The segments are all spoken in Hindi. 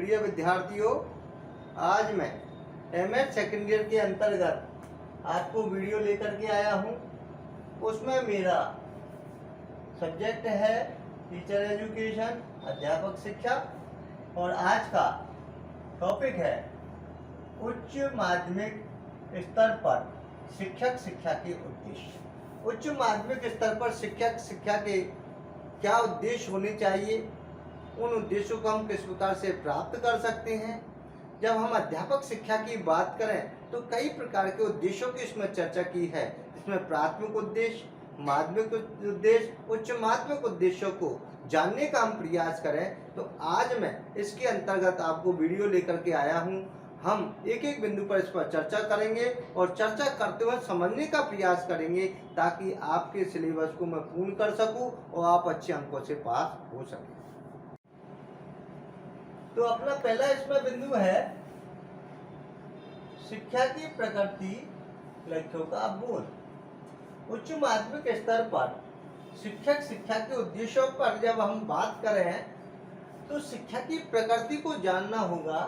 प्रिय विद्यार्थियों, आज मैं एमएड सेकेंड ईयर के अंतर्गत आपको वीडियो लेकर के आया हूं। उसमें मेरा सब्जेक्ट है टीचर एजुकेशन, अध्यापक शिक्षा, और आज का टॉपिक है उच्च माध्यमिक स्तर पर शिक्षक शिक्षा के उद्देश्य। उच्च माध्यमिक स्तर पर शिक्षक शिक्षा के क्या उद्देश्य होने चाहिए, उन उद्देश्यों को हम किस प्रकार से प्राप्त कर सकते हैं। जब हम अध्यापक शिक्षा की बात करें तो कई प्रकार के उद्देश्यों की इसमें चर्चा की है। इसमें प्राथमिक उद्देश्य, माध्यमिक उद्देश्य, उच्च माध्यमिक उद्देश्यों को जानने का हम प्रयास करें तो आज मैं इसके अंतर्गत आपको वीडियो लेकर के आया हूं। हम एक एक बिंदु पर इस पर चर्चा करेंगे और चर्चा करते हुए समझने का प्रयास करेंगे ताकि आपके सिलेबस को मैं पूर्ण कर सकूं और आप अच्छे अंकों से पास हो सकें। तो अपना पहला इसमें बिंदु है शिक्षा की प्रकृति, लक्ष्यों का बोध। उच्च माध्यमिक स्तर पर शिक्षक शिक्षा के उद्देश्यों पर जब हम बात करें तो शिक्षा की प्रकृति को जानना होगा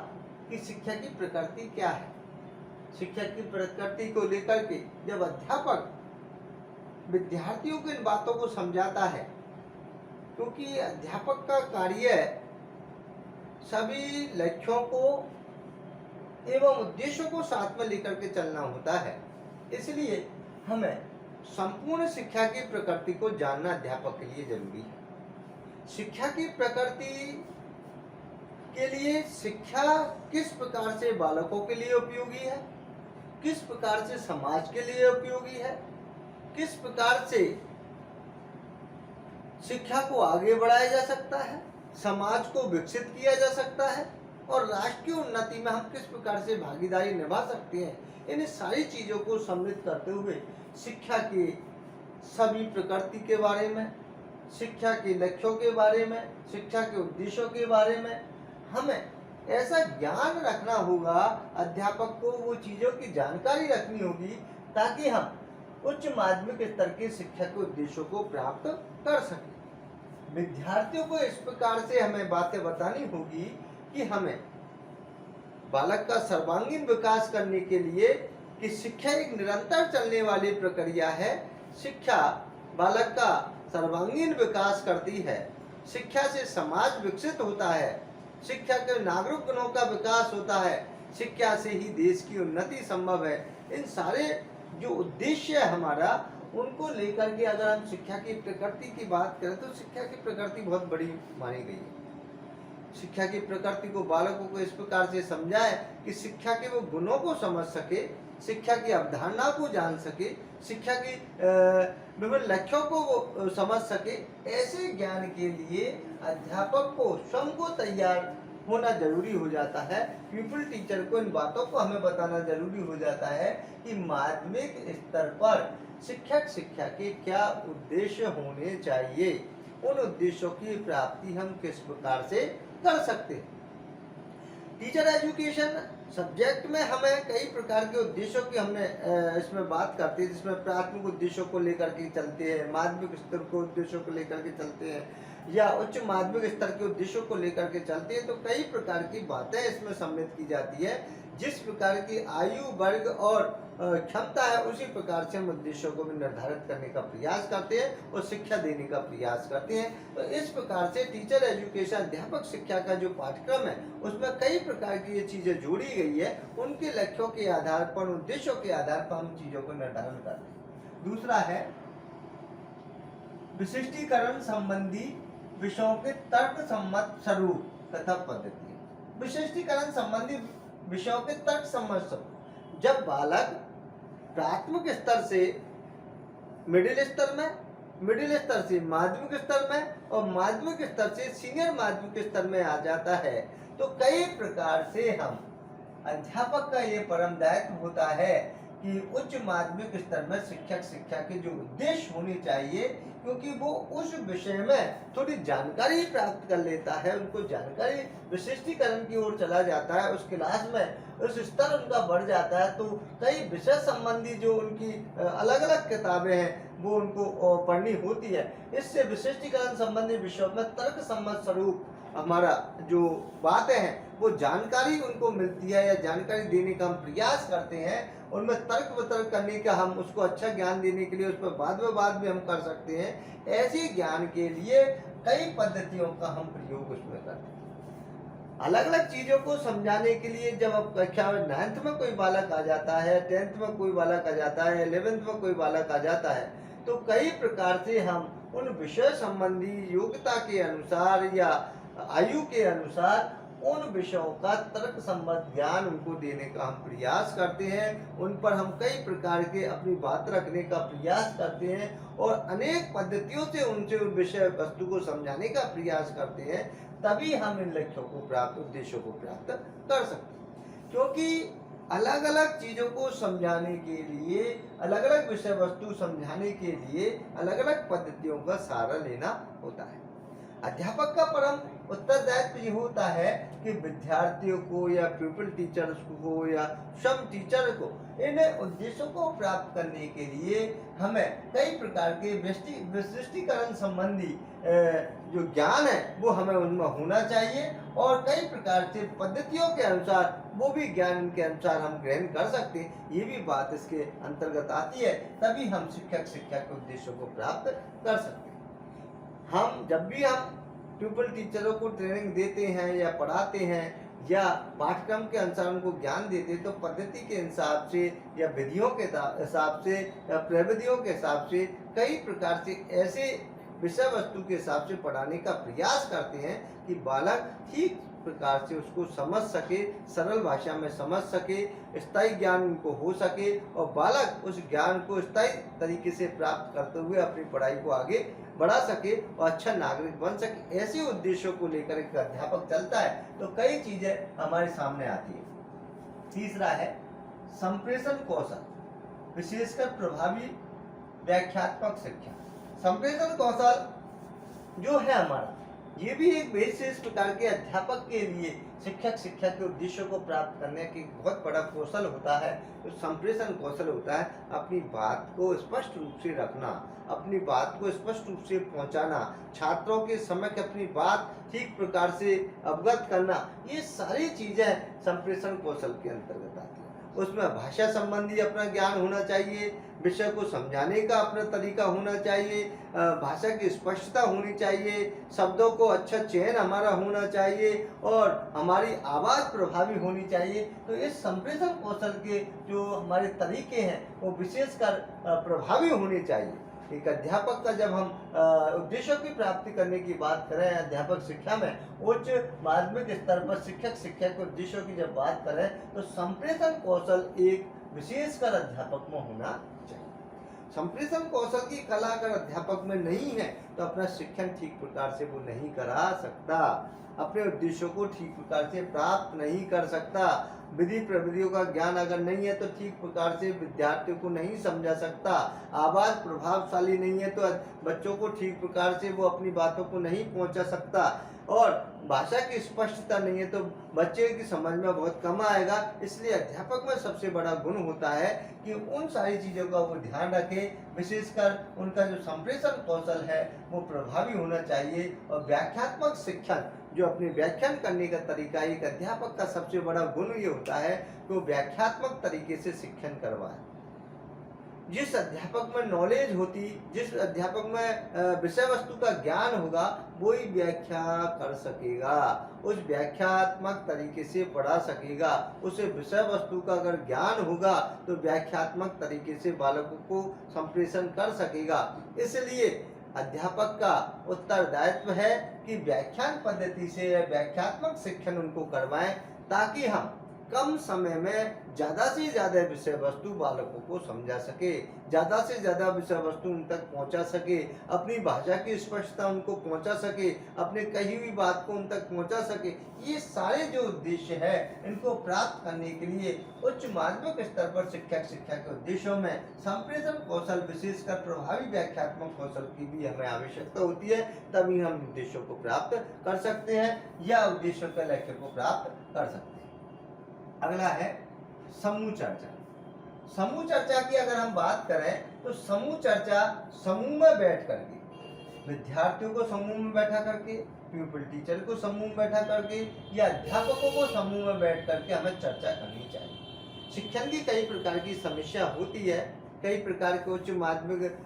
कि शिक्षा की प्रकृति क्या है। शिक्षा की प्रकृति को लेकर के जब अध्यापक विद्यार्थियों को इन बातों को समझाता है, क्योंकि अध्यापक का कार्य सभी लक्ष्यों को एवं उद्देश्यों को साथ में लेकर के चलना होता है, इसलिए हमें संपूर्ण शिक्षा की प्रकृति को जानना अध्यापक के लिए जरूरी है। शिक्षा की प्रकृति के लिए शिक्षा किस प्रकार से बालकों के लिए उपयोगी है, किस प्रकार से समाज के लिए उपयोगी है, किस प्रकार से शिक्षा को आगे बढ़ाया जा सकता है, समाज को विकसित किया जा सकता है और राष्ट्र की उन्नति में हम किस प्रकार से भागीदारी निभा सकते हैं, इन सारी चीजों को सम्मिलित करते हुए शिक्षा के सभी प्रकृति के बारे में, शिक्षा के लक्ष्यों के बारे में, शिक्षा के उद्देश्यों के बारे में हमें ऐसा ज्ञान रखना होगा। अध्यापक को वो चीजों की जानकारी रखनी होगी ताकि हम उच्च माध्यमिक स्तर के शिक्षा के उद्देश्यों को प्राप्त कर सकें। विद्यार्थियों को इस प्रकार से हमें बातें बतानी होगी कि हमें बालक का सर्वांगीण विकास करने के लिए कि शिक्षा एक निरंतर चलने वाली प्रक्रिया है। शिक्षा बालक का सर्वांगीण विकास करती है। शिक्षा से समाज विकसित होता है, शिक्षा के नागरिक गुणों का विकास होता है, शिक्षा से ही देश की उन्नति संभव है। इन सारे जो उद्देश्य है हमारा, उनको लेकर के अगर हम शिक्षा की प्रकृति की बात करें तो शिक्षा की प्रकृति बहुत बड़ी मानी गई है। शिक्षा की प्रकृति को बालकों को इस प्रकार से समझाए कि शिक्षा के वो गुणों को समझ सके, शिक्षा की अवधारणा को जान सके, शिक्षा की विभिन्न लक्ष्यों को वो समझ सके। ऐसे ज्ञान के लिए अध्यापक को स्वयं को तैयार होना जरूरी हो जाता है। पीपल टीचर को इन बातों को हमें बताना जरूरी हो जाता है कि माध्यमिक स्तर पर शिक्षक शिक्षा के क्या उद्देश्य होने चाहिए, उन उद्देश्यों की प्राप्ति हम किस प्रकार से कर सकते हैं। टीचर एजुकेशन सब्जेक्ट में हमें कई प्रकार के उद्देश्यों की हमने इसमें बात करते हैं, जिसमें प्राथमिक उद्देश्यों को लेकर के चलते हैं, माध्यमिक स्तर के उद्देश्यों को लेकर के चलते हैं या उच्च माध्यमिक स्तर के उद्देश्यों को लेकर के चलते हैं। तो कई प्रकार की बातें इसमें सम्मिलित की जाती है। जिस प्रकार की आयु वर्ग और क्षमता है उसी प्रकार से हम उद्देश्यों को भी निर्धारित करने का प्रयास करते हैं और शिक्षा देने का प्रयास करते हैं। तो इस प्रकार से टीचर एजुकेशन, अध्यापक शिक्षा का जो पाठ्यक्रम है उसमें कई प्रकार की ये चीजें जोड़ी गई है। उनके लक्ष्यों के आधार पर, उद्देश्यों के आधार पर हम चीजों को निर्धारण करते हैं। दूसरा है विशिष्टीकरण संबंधी विषयों के तर्क सम्मत स्वरूप तथा पद्धति। विशिष्टीकरण संबंधी विषयों के तर्क सम्मत स्वरूप, जब बालक प्राथमिक स्तर से मिडिल स्तर में, मिडिल स्तर से माध्यमिक स्तर में और माध्यमिक स्तर से सीनियर माध्यमिक स्तर में आ जाता है तो कई प्रकार से हम अध्यापक का ये परम दायित्व होता है कि उच्च माध्यमिक स्तर में शिक्षक शिक्षा के जो उद्देश्य होने चाहिए, क्योंकि वो उस विषय में थोड़ी जानकारी प्राप्त कर लेता है, उनको जानकारी विशिष्टीकरण की ओर चला जाता है, उस क्लास में उस स्तर उनका बढ़ जाता है तो कई विषय संबंधी जो उनकी अलग अलग किताबें हैं वो उनको पढ़नी होती है। इससे विशिष्टीकरण संबंधी विषयों में तर्क सम्मत स्वरूप हमारा जो बातें हैं वो जानकारी उनको मिलती है या जानकारी देने का हम प्रयास करते हैं, उनमें तर्क वितर्क करने का, हम उसको अच्छा ज्ञान देने के लिए उस पर वाद विवाद भी हम कर सकते हैं। ऐसे ज्ञान के लिए कई पद्धतियों का हम प्रयोग उसमें करते हैं। अलग अलग चीजों को समझाने के लिए जब अब कक्षा 9th में कोई बालक आ जाता है, 10th में कोई बालक आ जाता है, 11th में कोई बालक आ जाता है, तो कई प्रकार से हम उन विषय संबंधी योग्यता के अनुसार या आयु के अनुसार उन विषयों का तर्क संबद्ध ज्ञान उनको देने का हम प्रयास करते हैं। उन पर हम कई प्रकार के अपनी बात रखने का प्रयास करते हैं और अनेक पद्धतियों से उनसे उन विषय वस्तु को समझाने का प्रयास करते हैं, तभी हम इन लक्ष्यों को प्राप्त, उद्देश्यों को प्राप्त कर सकते हैं। क्योंकि अलग अलग चीजों को समझाने के लिए, अलग अलग विषय वस्तु समझाने के लिए अलग अलग पद्धतियों का सहारा लेना होता है। अध्यापक का परम उत्तरदायित्व ये होता है कि विद्यार्थियों को या प्यूपिल टीचर्स को या सम टीचर को इन उद्देश्यों को प्राप्त करने के लिए हमें कई प्रकार के विशिष्टीकरण संबंधी जो ज्ञान है वो हमें उनमें होना चाहिए और कई प्रकार से पद्धतियों के अनुसार वो भी ज्ञान के अनुसार हम ग्रहण कर सकते हैं। ये भी बात इसके अंतर्गत आती है, तभी हम शिक्षक शिक्षा के उद्देश्यों को प्राप्त कर सकते हैं। हम जब भी हम प्यूपिल टीचरों को ट्रेनिंग देते हैं या पढ़ाते हैं या पाठ्यक्रम के अनुसार उनको ज्ञान देते हैं, तो पद्धति के हिसाब से या विधियों के हिसाब से या प्रविधियों के हिसाब से कई प्रकार से ऐसे विषय वस्तु के हिसाब से पढ़ाने का प्रयास करते हैं कि बालक ठीक प्रकार से उसको समझ सके, सरल भाषा में समझ सके, स्थायी ज्ञान उनको हो सके और बालक उस ज्ञान को स्थायी तरीके से प्राप्त करते हुए अपनी पढ़ाई को आगे बढ़ा सके और अच्छा नागरिक बन सके। ऐसे उद्देश्यों को लेकर एक अध्यापक चलता है तो कई चीजें हमारे सामने आती है। तीसरा है संप्रेषण कौशल, विशेषकर प्रभावी व्याख्यात्मक शिक्षा। संप्रेषण कौशल जो है हमारा, ये भी एक विशेष प्रकार के अध्यापक के लिए शिक्षक शिक्षा के उद्देश्यों को प्राप्त करने की बहुत बड़ा कौशल होता है। तो संप्रेषण कौशल होता है अपनी बात को स्पष्ट रूप से रखना, अपनी बात को स्पष्ट रूप से पहुंचाना, छात्रों के समक्ष अपनी बात ठीक प्रकार से अवगत करना, ये सारी चीजें संप्रेषण कौशल के अंतर्गत आती है। उसमें भाषा संबंधी अपना ज्ञान होना चाहिए, विषय को समझाने का अपना तरीका होना चाहिए, भाषा की स्पष्टता होनी चाहिए, शब्दों को अच्छा चयन हमारा होना चाहिए और हमारी आवाज़ प्रभावी होनी चाहिए। तो इस संप्रेषण कौशल के जो हमारे तरीके हैं वो विशेषकर प्रभावी होने चाहिए। एक अध्यापक का जब हम उद्देश्यों की प्राप्ति करने की बात करें अध्यापक शिक्षा में, उच्च माध्यमिक स्तर पर शिक्षक शिक्षा के उद्देश्यों की जब बात करें तो संप्रेषण कौशल एक विशेषकर अध्यापक में होना चाहिए। संप्रेषण कौशल की कला अगर अध्यापक में नहीं है तो अपना शिक्षण ठीक प्रकार से वो नहीं करा सकता, अपने उद्देश्यों को ठीक प्रकार से प्राप्त नहीं कर सकता। विधि प्रविधियों का ज्ञान अगर नहीं है तो ठीक प्रकार से विद्यार्थियों को नहीं समझा सकता। आवाज़ प्रभावशाली नहीं है तो बच्चों को ठीक प्रकार से वो अपनी बातों को नहीं पहुंचा सकता और भाषा की स्पष्टता नहीं है तो बच्चे की समझ में बहुत कम आएगा। इसलिए अध्यापक में सबसे बड़ा गुण होता है कि उन सारी चीज़ों का वो ध्यान रखे, विशेषकर उनका जो संप्रेषण कौशल है वो प्रभावी होना चाहिए। और व्याख्यात्मक शिक्षण जो अपने व्याख्यान करने का तरीका, एक अध्यापक का सबसे बड़ा गुण ये होता है कि वो व्याख्यात्मक तरीके से शिक्षण करवाए। जिस अध्यापक में नॉलेज होती, जिस अध्यापक में विषय वस्तु का ज्ञान होगा वो ही व्याख्या कर सकेगा, उस व्याख्यात्मक तरीके से पढ़ा सकेगा। उसे विषय वस्तु का अगर ज्ञान होगा तो व्याख्यात्मक तरीके से बालकों को संप्रेषण कर सकेगा। इसलिए अध्यापक का उत्तरदायित्व है कि व्याख्यान पद्धति से व्याख्यात्मक शिक्षण उनको करवाएं ताकि हम कम समय में ज़्यादा से ज़्यादा विषय वस्तु बालकों को समझा सके, ज़्यादा से ज़्यादा विषय वस्तु उन तक पहुंचा सके, अपनी भाषा की स्पष्टता उनको पहुंचा सके, अपने कही हुई बात को उन तक पहुंचा सके। ये सारे जो उद्देश्य है इनको प्राप्त करने के लिए उच्च माध्यमिक स्तर पर शिक्षक शिक्षा के उद्देश्यों में संप्रेषण कौशल, विशेषकर प्रभावी व्याख्यात्मक कौशल की भी हमें आवश्यकता होती है, तभी हम उद्देश्यों को प्राप्त कर सकते हैं या उद्देश्यों के लक्ष्य को प्राप्त कर सकते हैं। अगला है समूह चर्चा। समूह चर्चा की अगर हम बात करें तो समूह चर्चा समूह में बैठ करके विद्यार्थियों को समूह में बैठा करके, प्यूपिल टीचर को समूह में बैठा करके या अध्यापकों को समूह में बैठ करके हमें चर्चा करनी चाहिए। शिक्षण की कई प्रकार की समस्या होती है, कई प्रकार के उच्च माध्यमिक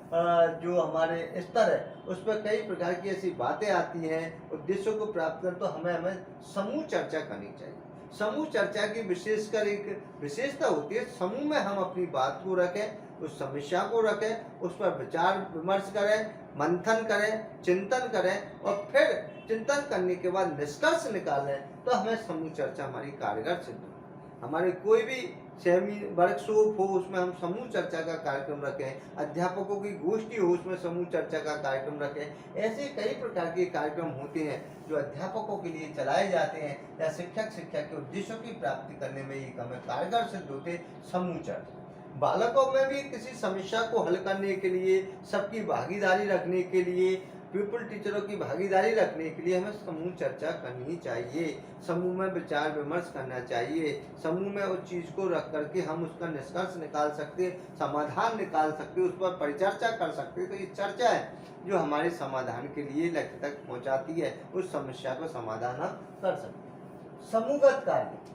जो हमारे स्तर है उस पर कई प्रकार की ऐसी बातें आती हैं, उद्देश्यों को प्राप्त कर तो हमें समूह चर्चा करनी चाहिए। समूह चर्चा की विशेषकर एक विशेषता होती है, समूह में हम अपनी बात को रखें, उस समस्या को रखें, उस पर विचार विमर्श करें, मंथन करें, चिंतन करें और फिर चिंतन करने के बाद निष्कर्ष निकालें, तो हमें समूह चर्चा हमारी कारगर सिद्ध होगी। हमारे कोई भी वर्कशॉप हो उसमें हम समूह चर्चा का कार्यक्रम रखें, अध्यापकों की गोष्ठी हो उसमें समूह चर्चा का कार्यक्रम रखें। ऐसे कई प्रकार के कार्यक्रम होते हैं जो अध्यापकों के लिए चलाए जाते हैं या शिक्षक शिक्षा के उद्देश्यों की प्राप्ति करने में एक हमें कारगर सिद्ध होते समूह चर्चा। बालकों में भी किसी समस्या को हल करने के लिए, सबकी भागीदारी रखने के लिए, प्यूपिल टीचरों की भागीदारी रखने के लिए हमें समूह चर्चा करनी चाहिए, समूह में विचार विमर्श करना चाहिए, समूह में उस चीज को रख करके हम उसका निष्कर्ष निकाल सकते, समाधान निकाल सकते, उस पर परिचर्चा कर सकते। तो ये चर्चा है जो हमारे समाधान के लिए लक्ष्य तक पहुंचाती है, उस समस्या का समाधान हम कर सकते। समूहगत कार्य,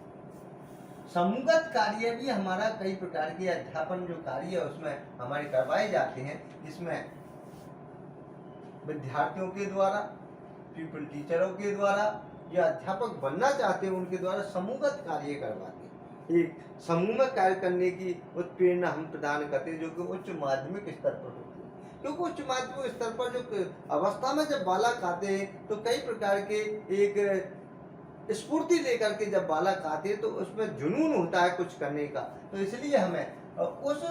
समूहगत कार्य भी हमारा कई प्रकार के अध्यापन जो कार्य है उसमें हमारे करवाए जाते हैं, जिसमें विद्यार्थियों के द्वारा, प्यूपिल टीचरों के द्वारा या अध्यापक बनना चाहते हैं उनके द्वारा समूहगत कार्य करवाते हैं। एक समूह में कार्य करने की उत्प्रेरणा हम प्रदान करते हैं जो कि उच्च माध्यमिक स्तर पर होती है, क्योंकि उच्च माध्यमिक स्तर पर जो अवस्था में जब बालक आते हैं तो कई प्रकार के एक स्फूर्ति लेकर के जब बालक आते हैं तो उसमें जुनून होता है कुछ करने का। तो इसलिए हमें उस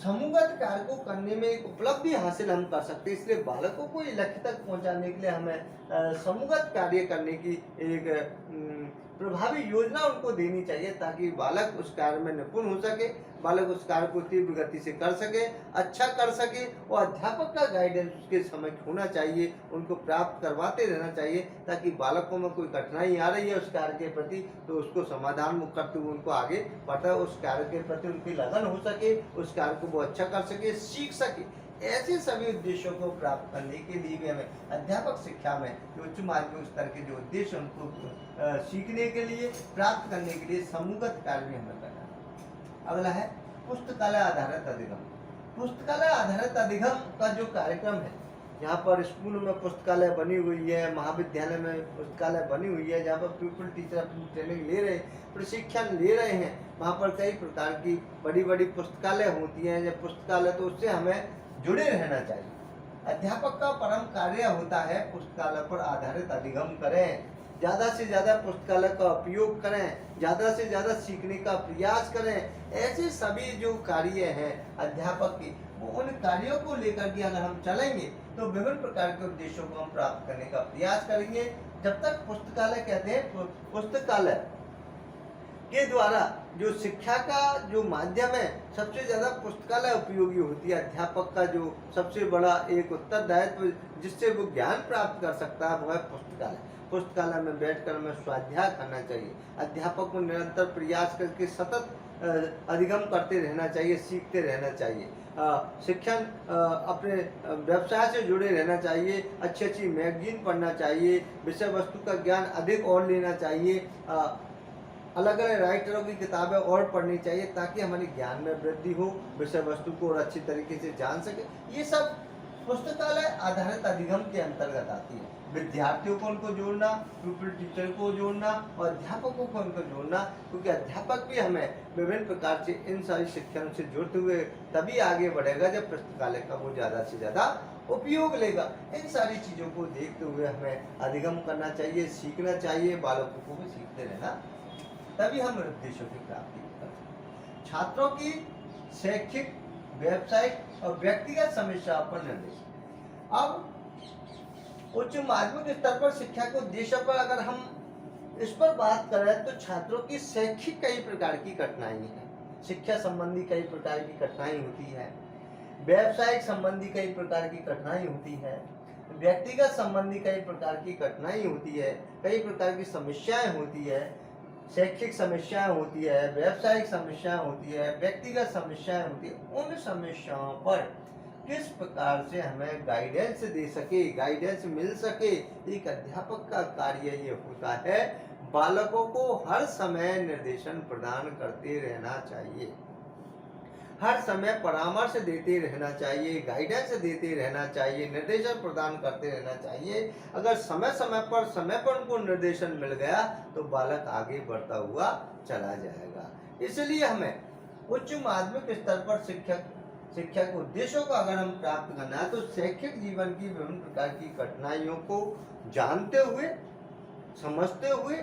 समूहगत कार्य को करने में एक उपलब्धि हासिल हम कर सकते हैं। इसलिए बालकों को लक्ष्य तक पहुंचाने के लिए हमें समूहगत कार्य करने की एक प्रभावी योजना उनको देनी चाहिए ताकि बालक उस कार्य में निपुण हो सके, बालक उस कार्य को तीव्र गति से कर सके, अच्छा कर सके और अध्यापक का गाइडेंस उसके समय होना चाहिए, उनको प्राप्त करवाते रहना चाहिए ताकि बालकों में कोई कठिनाई आ रही है उस कार्य के प्रति तो उसको समाधान मुक्त करते हुए उनको आगे बढ़ा, उस कार्य के प्रति उनकी लगन हो सके, उस कार्य को वो अच्छा कर सके, सीख सके। ऐसे सभी उद्देश्यों को प्राप्त करने के लिए भी हमें अध्यापक शिक्षा में जो उच्च माध्यमिक स्तर के जो उद्देश्य उनको सीखने के लिए, प्राप्त करने के लिए समूहगत कार्य भी हमें करना है। अगला है पुस्तकालय आधारित अधिगम। पुस्तकालय आधारित अधिगम का जो कार्यक्रम है, यहाँ पर स्कूल में पुस्तकालय बनी हुई है, महाविद्यालय में पुस्तकालय बनी हुई है, जहाँ पर प्यूपिल टीचर अपनी ट्रेनिंग ले रहे, प्रशिक्षण ले रहे हैं, वहाँ पर कई प्रकार की बड़ी बड़ी पुस्तकालय होती हैं। जब पुस्तकालय तो उससे हमें जुड़े रहना चाहिए। अध्यापक का परम कार्य होता है पुस्तकालय पर आधारित अधिगम करें, ज़्यादा से ज़्यादा पुस्तकालय का उपयोग करें, ज़्यादा से ज़्यादा सीखने का प्रयास करें। ऐसे सभी जो कार्य हैं अध्यापक की, वो उन कार्यों को लेकर के अगर हम चलेंगे तो विभिन्न प्रकार के उद्देश्यों को हम प्राप्त करने का प्रयास करेंगे। जब तक पुस्तकालय कहते हैं, पुस्तकालय के द्वारा जो शिक्षा का जो माध्यम है सबसे ज़्यादा पुस्तकालय उपयोगी होती है। अध्यापक का जो सबसे बड़ा एक उत्तरदायित्व जिससे वो ज्ञान प्राप्त कर सकता है वो है पुस्तकालय। पुस्तकालय में बैठकर हमें स्वाध्याय करना चाहिए, अध्यापक को निरंतर प्रयास करके सतत अधिगम करते रहना चाहिए, सीखते रहना चाहिए। शिक्षण अपने व्यवसाय से जुड़े रहना चाहिए, अच्छी अच्छी मैगजीन पढ़ना चाहिए, विषय वस्तु का ज्ञान अधिक और लेना चाहिए, अलग अलग राइटरों की किताबें और पढ़नी चाहिए ताकि हमारे ज्ञान में वृद्धि हो, विषय वस्तु को और अच्छी तरीके से जान सके। ये सब पुस्तकालय आधारित अधिगम के अंतर्गत आती है। विद्यार्थियों को उनको जोड़ना, प्यूपिल टीचर को जोड़ना और अध्यापकों को उनको जोड़ना, क्योंकि अध्यापक भी हमें विभिन्न प्रकार से इन सारी शिक्षणों से जुड़ते हुए तभी आगे बढ़ेगा जब पुस्तकालय का वो ज़्यादा से ज़्यादा उपयोग लेगा। इन सारी चीज़ों को देखते हुए हमें अधिगम करना चाहिए, सीखना चाहिए, बालकों को भी सीखते रहना, तभी हम उद्देश्यों की प्राप्ति कर सकते। छात्रों की शैक्षिक, व्यावसायिक और व्यक्तिगत समस्याओं पर निर्देश। अब उच्च माध्यमिक स्तर पर शिक्षा के उद्देश्यों पर अगर हम इस पर बात करें तो छात्रों की शैक्षिक कई प्रकार की कठिनाई है, शिक्षा संबंधी कई प्रकार की कठिनाई होती है, व्यावसायिक संबंधी कई प्रकार की कठिनाई होती है, व्यक्तिगत संबंधी कई प्रकार की कठिनाई होती है, कई प्रकार की समस्याएं होती है। शैक्षिक समस्याएं होती है, व्यावसायिक समस्याएं होती है, व्यक्तिगत समस्याएं होती है। उन समस्याओं पर किस प्रकार से हमें गाइडेंस दे सके, गाइडेंस मिल सके। एक अध्यापक का कार्य ये होता है, बालकों को हर समय निर्देशन प्रदान करते रहना चाहिए, हर समय परामर्श देते रहना चाहिए, गाइडेंस देते रहना चाहिए, निर्देशन प्रदान करते रहना चाहिए। अगर समय पर उनको निर्देशन मिल गया तो बालक आगे बढ़ता हुआ चला जाएगा। इसलिए हमें उच्च माध्यमिक स्तर पर शिक्षा के उद्देश्यों को अगर हम प्राप्त करना है तो शैक्षिक जीवन की विभिन्न प्रकार की कठिनाइयों को जानते हुए, समझते हुए,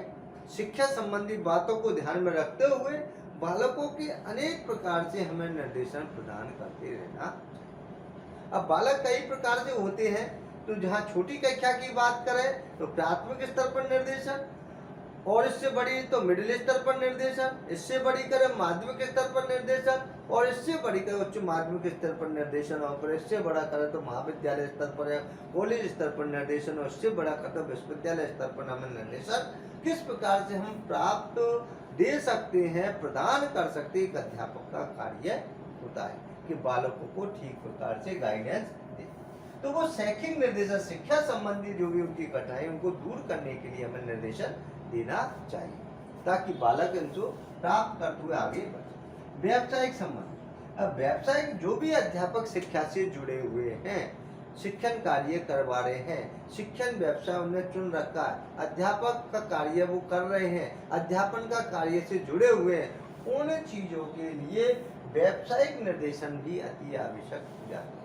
शिक्षा संबंधी बातों को ध्यान में रखते हुए बालकों के अनेक प्रकार से हमें निर्देशन प्रदान करते रहना चाहिए। अब बालक कई प्रकार से होते हैं, तो जहाँ छोटी कक्षा की बात करें तो प्राथमिक स्तर पर निर्देशन, और इससे बड़ी तो मिडिल स्तर पर निर्देशन, इससे बड़ी करें माध्यमिक स्तर पर निर्देशन, और इससे बड़ी करें उच्च माध्यमिक स्तर पर निर्देशन, और फिर इससे बड़ा करें तो महाविद्यालय स्तर पर या कॉलेज स्तर पर निर्देशन, और इससे बड़ा करें तो विश्वविद्यालय स्तर पर हमें निर्देशन किस प्रकार से हम प्राप्त दे सकते हैं, प्रदान कर सकते। एक अध्यापक का कार्य होता है कि बालकों को ठीक प्रकार से गाइडेंस दे। तो वो शैक्षिक निर्देशन, शिक्षा संबंधी जो भी उनकी कठिनाई उनको दूर करने के लिए हमें निर्देशन देना चाहिए, ताकि बालक इनको प्राप्त करते हुए आगे बढ़े। व्यावसायिक संबंध, अब व्यावसायिक जो भी अध्यापक शिक्षा से जुड़े हुए हैं, शिक्षण कार्य करवा रहे हैं, शिक्षण व्यवसाय उन्हें चुन रखा है, अध्यापक का कार्य वो कर रहे हैं, अध्यापन का कार्य से जुड़े हुए हैं, उन चीजों के लिए व्यावसायिक निर्देशन भी अति आवश्यक हो जाता है।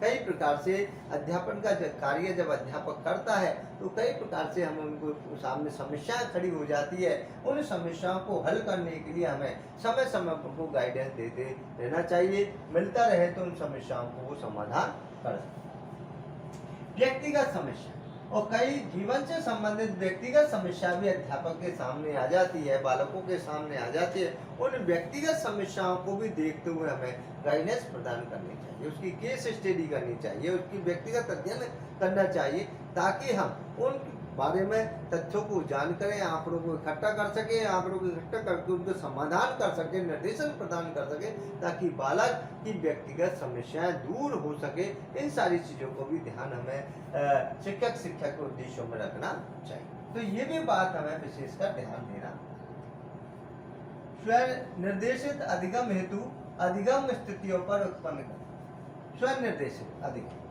कई प्रकार से अध्यापन का कार्य जब अध्यापक करता है तो कई प्रकार से हम उनको सामने समस्याएं खड़ी हो जाती है, उन समस्याओं को हल करने के लिए हमें समय समय पर उनको गाइडेंस देते रहना चाहिए, मिलता रहे तो उन समस्याओं को वो समाधान कर सकते। व्यक्तिगत समस्या, और कई जीवन से संबंधित व्यक्तिगत समस्या भी अध्यापक के सामने आ जाती है, बालकों के सामने आ जाती है। उन व्यक्तिगत समस्याओं को भी देखते हुए हमें गाइडेंस प्रदान करनी चाहिए, उसकी केस स्टडी करनी चाहिए, उसकी व्यक्तिगत अध्ययन करना चाहिए, ताकि हम उन बारे में तथ्यों को जान करें, आंकड़ों को इकट्ठा कर सके, आंकड़ों को इकट्ठा करके उनको समाधान कर सके, निर्देशन प्रदान कर सके, ताकि बालक की व्यक्तिगत समस्याएं दूर हो सके। इन सारी चीजों को भी ध्यान हमें शिक्षक शिक्षा के उद्देश्यों में रखना चाहिए। तो ये भी बात हमें विशेषकर ध्यान देना। स्वयं निर्देशित अधिगम हेतु अधिगम स्थितियों पर उत्पन्न कर, स्वयं निर्देशित अधिगम,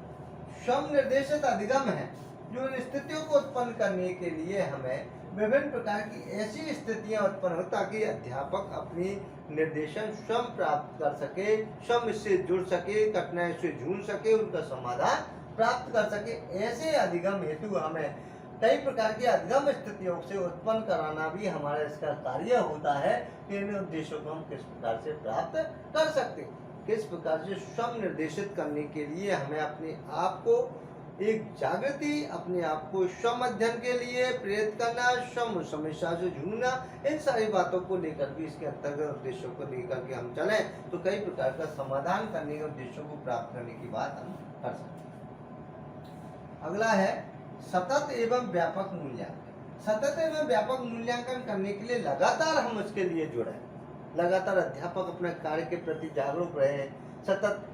स्वयं निर्देशित अधिगम है जो इन स्थितियों को उत्पन्न करने के लिए हमें विभिन्न प्रकार की ऐसी स्थितियां उत्पन्न हो ताकि अध्यापक अपनी निर्देशन स्वयं प्राप्त कर सके, स्वयं इससे जुड़ सके, कठिनाई से जूझ सके, उनका समाधान प्राप्त कर सके। ऐसे अधिगम हेतु हमें कई प्रकार की अधिगम स्थितियों से उत्पन्न कराना भी हमारा इसका कार्य होता है कि इन उद्देश्यों को हम किस प्रकार से प्राप्त कर सकते, किस प्रकार से स्वयं निर्देशित करने के लिए हमें अपने आप को एक जागृति, अपने आप को स्वयं अध्ययन के लिए प्रेरित करना, स्वयं समस्या से जूझना, इन सारी बातों को लेकर भी इसके अंतर्गत उद्देश्यों को लेकर के हम चलें तो कई प्रकार का समाधान करने के उद्देश्यों को प्राप्त करने की बात हम कर सकते हैं। अगला है सतत एवं व्यापक मूल्यांकन। सतत एवं व्यापक मूल्यांकन करने के लिए लगातार हम उसके लिए जुड़े, लगातार अध्यापक अपने कार्य के प्रति जागरूक रहे, सतत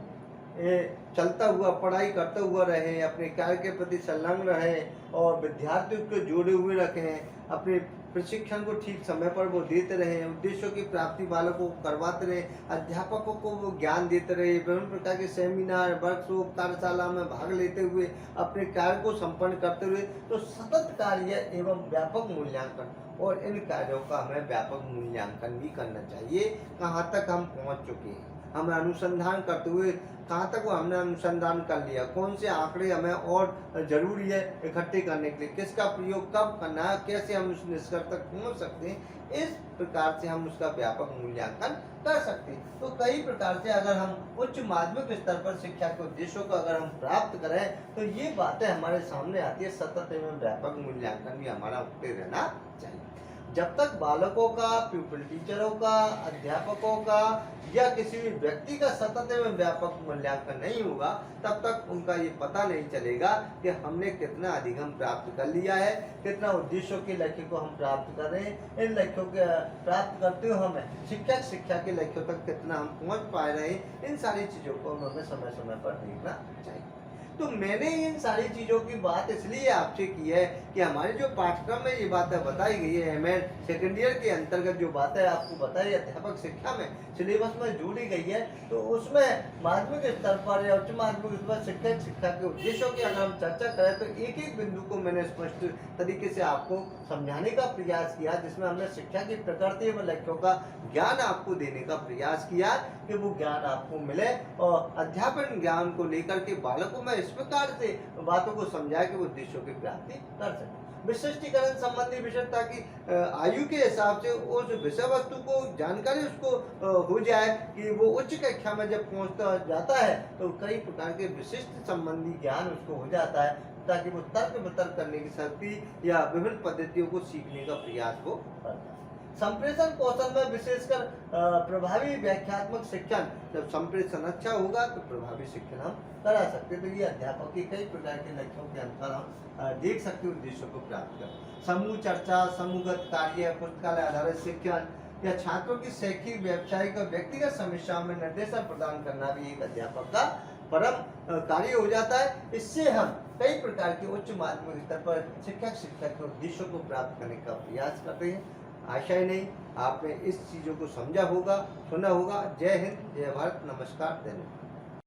चलता हुआ पढ़ाई करते हुए रहे, अपने कार्य के प्रति संलग्न रहे और विद्यार्थियों को जोड़े हुए रखें, अपने प्रशिक्षण को ठीक समय पर वो देते रहे, उद्देश्यों की प्राप्ति बालकों को करवाते रहे, अध्यापकों को वो ज्ञान देते रहे, विभिन्न प्रकार के सेमिनार, वर्कशॉप, कार्यशाला में भाग लेते हुए अपने कार्य को संपन्न करते हुए। तो सतत कार्य एवं व्यापक मूल्यांकन, और इन कार्यों का हमें व्यापक मूल्यांकन भी करना चाहिए, कहाँ तक हम पहुँच चुके हैं, हमें अनुसंधान करते हुए कहाँ तक हमने अनुसंधान कर लिया, कौन से आंकड़े हमें और जरूरी है इकट्ठे करने के लिए, किसका प्रयोग कब करना है, कैसे हम उस निष्कर्ष तक पहुँच सकते हैं, इस प्रकार से हम उसका व्यापक मूल्यांकन कर सकते हैं। तो कई प्रकार से अगर हम उच्च माध्यमिक स्तर पर शिक्षा के उद्देश्यों को अगर हम प्राप्त करें तो ये बातें हमारे सामने आती है, सतत एवं व्यापक मूल्यांकन भी हमारा होते रहना चाहिए। जब तक बालकों का, प्यूपिल टीचरों का, अध्यापकों का या किसी भी व्यक्ति का सतत एवं व्यापक मूल्यांकन नहीं होगा, तब तक उनका ये पता नहीं चलेगा कि हमने कितना अधिगम प्राप्त कर लिया है, कितना उद्देश्यों के लक्ष्य को हम प्राप्त कर रहे हैं, इन लक्ष्यों के प्राप्त करते हुए हमें शिक्षा के लक्ष्यों तक कितना हम पहुंच पा रहे हैं। इन सारी चीज़ों को हमें समय समय पर देखना चाहिए। तो मैंने इन सारी चीज़ों की बात इसलिए आपसे की है कि हमारे जो पाठ्यक्रम में ये बातें बताई गई है, एमएड सेकेंड ईयर के अंतर्गत जो बातें आपको बताई अध्यापक शिक्षा में सिलेबस में जोड़ी गई है, तो उसमें माध्यमिक स्तर पर या उच्च माध्यमिक स्तर पर शिक्षक शिक्षा के उद्देश्यों की अगर हम चर्चा करें तो एक एक बिंदु को मैंने स्पष्ट तरीके से आपको समझाने का प्रयास किया, जिसमें हमने शिक्षा की प्रकृति एवं लक्ष्यों का ज्ञान आपको देने का प्रयास किया कि वो ज्ञान आपको मिले और अध्यापन ज्ञान को लेकर के बालकों में इस प्रकार से बातों को समझाए कि वो उद्देश्यों की प्राप्ति कर सके। विशिष्टीकरण संबंधी विषय, ताकि आयु के हिसाब से उस विषय वस्तु को जानकारी उसको हो जाए कि वो उच्च कक्षा में जब पहुंचता जाता है तो कई प्रकार के विशिष्ट संबंधी ज्ञान उसको हो जाता है, ताकि वो तर्क वितर्क करने की शक्ति या विभिन्न पद्धतियों को सीखने का प्रयास वो करता है। संप्रेषण कौशल में विशेषकर प्रभावी व्याख्यात्मक शिक्षण, जब संप्रेषण अच्छा होगा तो प्रभावी शिक्षण हम करा सकते हैं। तो ये अध्यापक के कई प्रकार के लक्ष्यों के अनुसार हम देख सकते हैं उद्देश्यों को प्राप्त कर। समूह चर्चा, समूहगत कार्य, पुस्तकालय आधारित शिक्षण या छात्रों की शैक्षिक, व्यावसायिक और व्यक्तिगत समस्याओं में निर्देशन प्रदान करना भी एक अध्यापक का परम कार्य हो जाता है। इससे हम कई प्रकार के उच्च माध्यमिक स्तर पर शिक्षक शिक्षा के उद्देश्यों को प्राप्त करने का प्रयास करते हैं। आशा ही नहीं आपने इस चीज़ों को समझा होगा, सुना होगा। जय हिंद, जय भारत, नमस्कार, धन्यवाद।